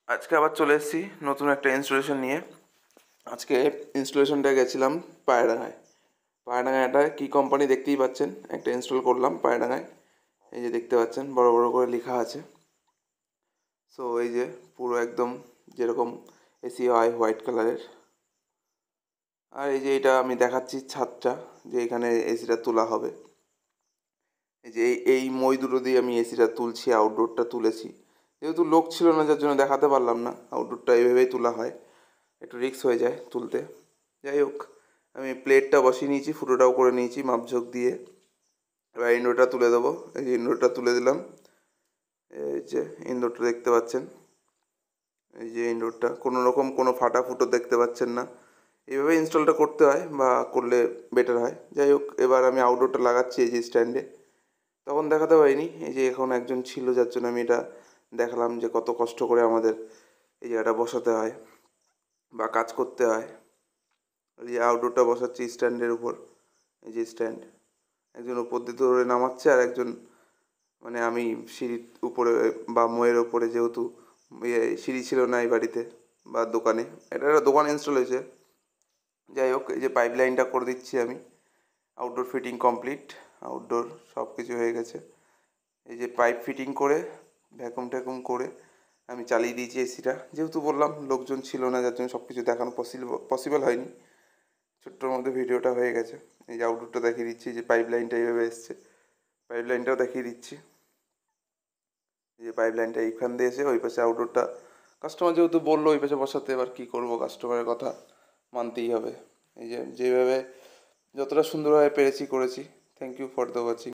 আজকে আবার চলে এসেছি নতুন একটা ইনস্টলেশন নিয়ে। আজকে ইনস্টলেশনটা গেছিলাম পায়রাডাঙ্গায়। পায়রাডাঙ্গায় একটা কী কোম্পানি দেখতেই পাচ্ছেন, একটা ইনস্টল করলাম পায়রাডাঙ্গায়। এই যে দেখতে পাচ্ছেন বড় বড় করে লেখা আছে। সো এই যে পুরো একদম যেরকম এসি হয় হোয়াইট কালারের। আর এই যে এটা আমি দেখাচ্ছি ছাদটা, যে এখানে এসিটা তোলা হবে। এই যে এই মই দুটো দিয়ে আমি এসিটা তুলছি, আউটডোরটা তুলেছি। যেহেতু লোক ছিল না যার জন্য দেখাতে পারলাম না। আউটডোরটা এইভাবেই তোলা হয়, একটু রিস্ক হয়ে যায় তুলতে। যাই হোক, আমি প্লেটটা বসিয়ে নিয়েছি, ফুটোটাও করে নিয়েছি মাপঝোঁক দিয়ে। এবার ইনডোরটা তুলে দেবো। এই যে ইনডোরটা তুলে দিলাম। এই যে ইনডোরটা দেখতে পাচ্ছেন, এই যে ইনডোরটা কোনো রকম কোনো ফাটা ফুটো দেখতে পাচ্ছেন না। এইভাবে ইনস্টলটা করতে হয় বা করলে বেটার হয়। যাই হোক, এবার আমি আউটডোরটা লাগাচ্ছি এই যে স্ট্যান্ডে। তখন দেখাতে পারিনি, এই যে এখন একজন ছিল যার জন্য আমি এটা দেখালাম যে কত কষ্ট করে আমাদের এই জায়গাটা বসাতে হয় বা কাজ করতে হয়। এই যে আউটডোরটা বসাচ্ছি স্ট্যান্ডের উপর। এই যে স্ট্যান্ড, একজন উপর দিয়ে ধরে নামাচ্ছে আর একজন, মানে আমি সিঁড়ির উপরে বা ময়ের ওপরে, যেহেতু সিঁড়ি ছিল না এই বাড়িতে বা দোকানে, এটা একটা দোকানে ইনস্টল হয়েছে। যাই হোক, এই যে পাইপ লাইনটা করে দিচ্ছি আমি। আউটডোর ফিটিং কমপ্লিট, আউটডোর সব কিছু হয়ে গেছে। এই যে পাইপ ফিটিং করে ভ্যাকুম ট্যাকুম করে আমি চালিয়ে দিয়েছি এসিটা। যেহেতু বললাম লোকজন ছিল না যার জন্য সব কিছু দেখানো পসিবল হয়নি। ছোট্টোর মধ্যে ভিডিওটা হয়ে গেছে। এই যে আউটডোরটা দেখিয়ে দিচ্ছি, যে পাইপ লাইনটা এইভাবে এসছে, পাইপ লাইনটাও দেখিয়ে দিচ্ছি। এই যে পাইপ লাইনটা এইখান দিয়ে এসে ওই পাশে আউটডোরটা, কাস্টমার যেহেতু বললো ওই পাশে বসাতে, এবার কী করবো, কাস্টমারের কথা মানতেই হবে। এই যে যেভাবে যতটা সুন্দরভাবে পেরেছি করেছি। Thank you for the watching.